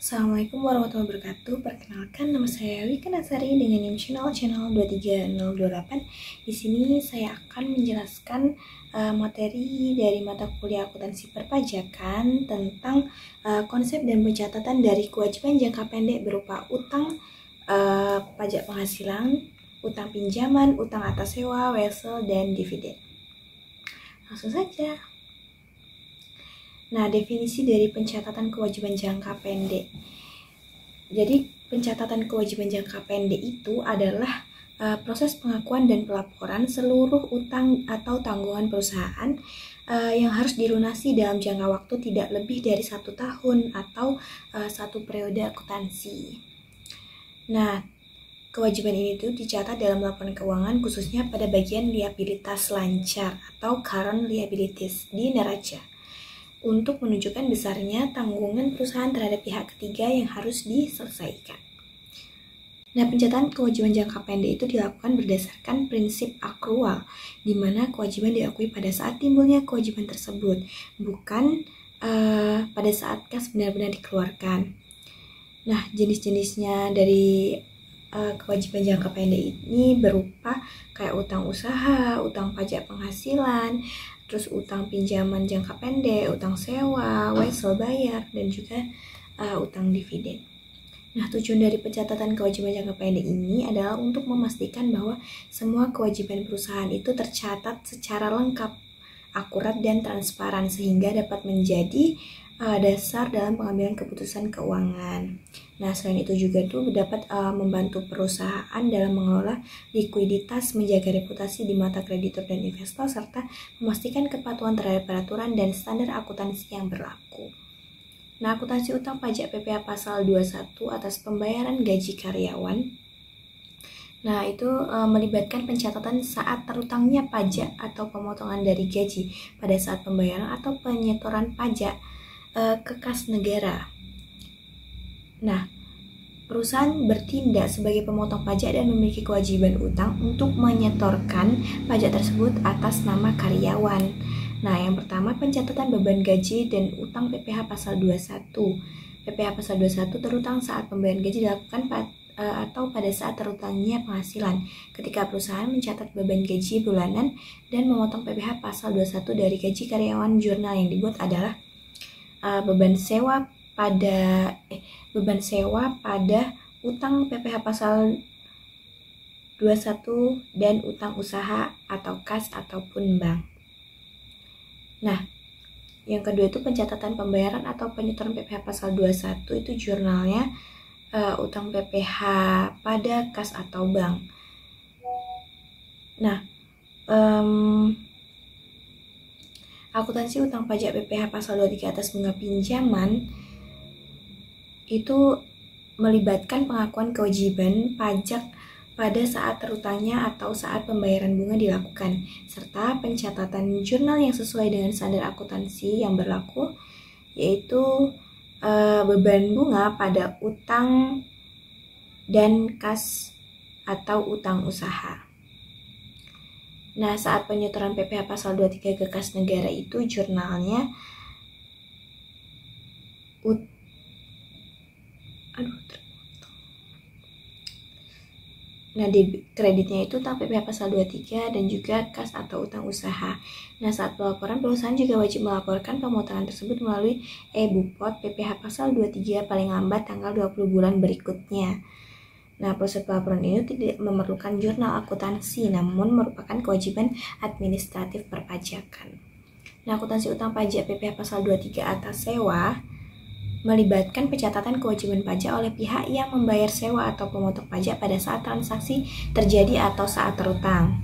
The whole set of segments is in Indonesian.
Assalamualaikum warahmatullahi wabarakatuh. Perkenalkan, nama saya Wika Nasari dengan NIM channel 23028. Di sini saya akan menjelaskan materi dari mata kuliah akuntansi perpajakan tentang konsep dan pencatatan dari kewajiban jangka pendek berupa utang pajak penghasilan, utang pinjaman, utang atas sewa, wesel, dan dividen. Langsung saja. Nah, definisi dari pencatatan kewajiban jangka pendek. Jadi, pencatatan kewajiban jangka pendek itu adalah proses pengakuan dan pelaporan seluruh utang atau tanggungan perusahaan yang harus dilunasi dalam jangka waktu tidak lebih dari 1 tahun atau 1 periode akuntansi. Nah, kewajiban ini tuh dicatat dalam laporan keuangan khususnya pada bagian liabilitas lancar atau current liabilities di neraca, untuk menunjukkan besarnya tanggungan perusahaan terhadap pihak ketiga yang harus diselesaikan. Nah, pencatatan kewajiban jangka pendek itu dilakukan berdasarkan prinsip akrual, di mana kewajiban diakui pada saat timbulnya kewajiban tersebut, bukan pada saat kas benar-benar dikeluarkan. Nah, jenis-jenisnya dari kewajiban jangka pendek ini berupa kayak utang usaha, utang pajak penghasilan, terus utang pinjaman jangka pendek, utang sewa, wesel bayar, dan juga utang dividen. Nah, tujuan dari pencatatan kewajiban jangka pendek ini adalah untuk memastikan bahwa semua kewajiban perusahaan itu tercatat secara lengkap, akurat, dan transparan sehingga dapat menjadi dasar dalam pengambilan keputusan keuangan. Nah, selain itu juga dapat membantu perusahaan dalam mengelola likuiditas, menjaga reputasi di mata kreditur dan investor, serta memastikan kepatuhan terhadap peraturan dan standar akuntansi yang berlaku. Nah, akuntansi utang pajak PPh pasal 21 atas pembayaran gaji karyawan. Nah, itu melibatkan pencatatan saat terutangnya pajak atau pemotongan dari gaji pada saat pembayaran atau penyetoran pajak ke kas negara. Nah, perusahaan bertindak sebagai pemotong pajak dan memiliki kewajiban utang untuk menyetorkan pajak tersebut atas nama karyawan. Nah, yang pertama pencatatan beban gaji dan utang PPh pasal 21. PPh pasal 21 terutang saat pembayaran gaji dilakukan atau pada saat terutangnya penghasilan. Ketika perusahaan mencatat beban gaji bulanan dan memotong PPh pasal 21 dari gaji karyawan, jurnal yang dibuat adalah beban sewa pada utang PPh pasal 21 dan utang usaha atau kas ataupun bank. Nah, yang kedua itu pencatatan pembayaran atau penyetoran PPh pasal 21 itu jurnalnya utang PPh pada kas atau bank. Nah, akuntansi utang pajak PPh pasal 23 atas bunga pinjaman itu melibatkan pengakuan kewajiban pajak pada saat terutangnya atau saat pembayaran bunga dilakukan, serta pencatatan jurnal yang sesuai dengan standar akuntansi yang berlaku, yaitu beban bunga pada utang dan kas atau utang usaha. Nah, saat penyetoran PPh pasal 23 ke kas negara itu jurnalnya kreditnya itu utang PPh pasal 23 dan juga kas atau utang usaha. Nah, saat pelaporan perusahaan juga wajib melaporkan pemotongan tersebut melalui e-Bupot PPh pasal 23 paling lambat tanggal 20 bulan berikutnya. Nah, proses pelaporan ini tidak memerlukan jurnal akuntansi, namun merupakan kewajiban administratif perpajakan. Nah, akuntansi utang pajak PPh pasal 23 atas sewa melibatkan pencatatan kewajiban pajak oleh pihak yang membayar sewa atau pemotok pajak pada saat transaksi terjadi atau saat terutang.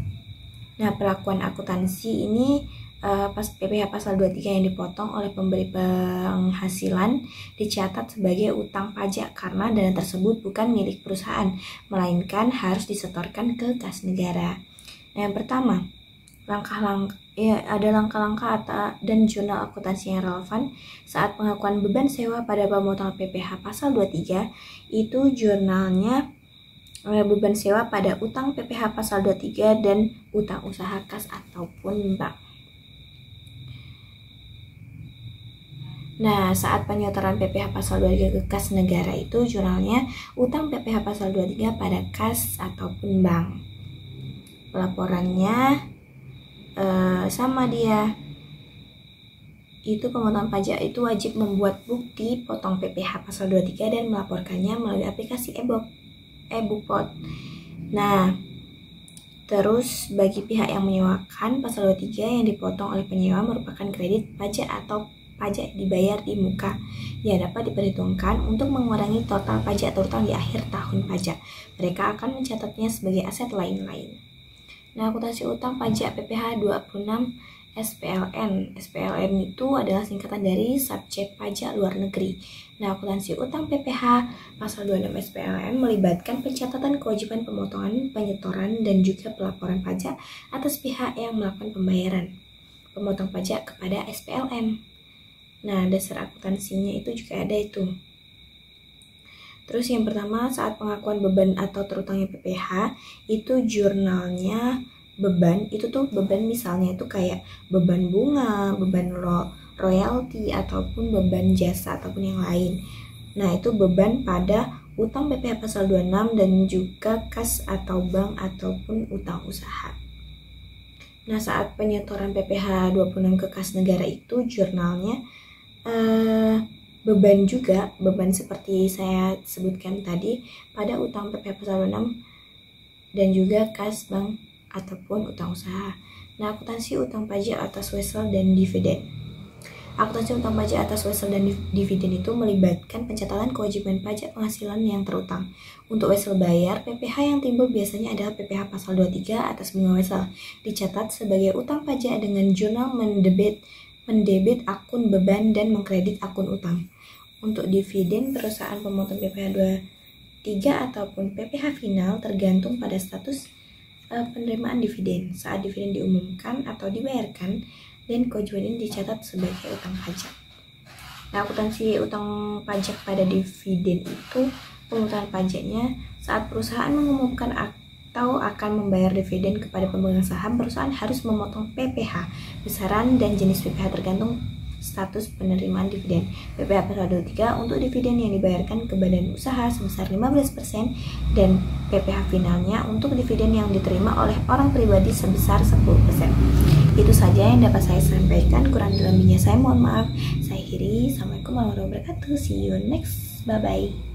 Nah, perlakuan akuntansi ini PPh pasal 23 yang dipotong oleh pemberi penghasilan dicatat sebagai utang pajak karena dana tersebut bukan milik perusahaan, melainkan harus disetorkan ke kas negara. Nah, yang pertama, ada langkah-langkah dan jurnal akuntansi yang relevan saat pengakuan beban sewa pada pemotongan PPh pasal 23 itu jurnalnya beban sewa pada utang PPh pasal 23 dan utang usaha kas ataupun bank. Nah, saat penyetoran PPh pasal 23 ke kas negara itu jurnalnya utang PPh pasal 23 pada kas ataupun bank. Pelaporannya sama dia. Itu pemotongan pajak itu wajib membuat bukti potong PPh pasal 23 dan melaporkannya melalui aplikasi e-Bupot. Nah, terus bagi pihak yang menyewakan pasal 23 yang dipotong oleh penyewa merupakan kredit pajak atau pajak dibayar di muka yang dapat diperhitungkan untuk mengurangi total pajak terutang di akhir tahun pajak. Mereka akan mencatatnya sebagai aset lain-lain. Nah, akuntansi utang pajak PPh 26 SPLN. SPLN itu adalah singkatan dari Subjek Pajak Luar Negeri. Nah, akuntansi utang PPh pasal 26 SPLN melibatkan pencatatan kewajiban pemotongan, penyetoran, dan juga pelaporan pajak atas pihak yang melakukan pembayaran pemotong pajak kepada SPLN. Nah, dasar akuntansinya itu juga ada itu. Terus yang pertama, saat pengakuan beban atau terutangnya PPh, itu jurnalnya beban, itu tuh beban misalnya itu kayak beban bunga, beban royalti, ataupun beban jasa, ataupun yang lain. Nah, itu beban pada utang PPh pasal 26 dan juga kas atau bank ataupun utang usaha. Nah, saat penyetoran PPh 26 ke kas negara itu jurnalnya beban juga, beban seperti saya sebutkan tadi pada utang PPh pasal 26 dan juga kas bank ataupun utang usaha. Nah, akuntansi utang pajak atas wesel dan dividen. Akuntansi utang pajak atas wesel dan dividen itu melibatkan pencatatan kewajiban pajak penghasilan yang terutang. Untuk wesel bayar, PPh yang timbul biasanya adalah PPh pasal 23 atas bunga wesel. Dicatat sebagai utang pajak dengan jurnal mendebit akun beban dan mengkredit akun utang. Untuk dividen, perusahaan pemotong PPh 23 ataupun PPh final tergantung pada status penerimaan dividen saat dividen diumumkan atau dibayarkan, dan kewajiban ini dicatat sebagai utang pajak. Nah, akuntansi utang pajak pada dividen itu pemungutan pajaknya saat perusahaan mengumumkan atau akan membayar dividen kepada pemegang saham, perusahaan harus memotong PPh. Besaran dan jenis PPh tergantung status penerimaan dividen. PPh pasal 23 untuk dividen yang dibayarkan ke badan usaha sebesar 15% dan PPh finalnya untuk dividen yang diterima oleh orang pribadi sebesar 10%. Itu saja yang dapat saya sampaikan, kurang lebihnya saya mohon maaf. Saya akhiri. Assalamualaikum warahmatullahi wabarakatuh. See you next. Bye bye.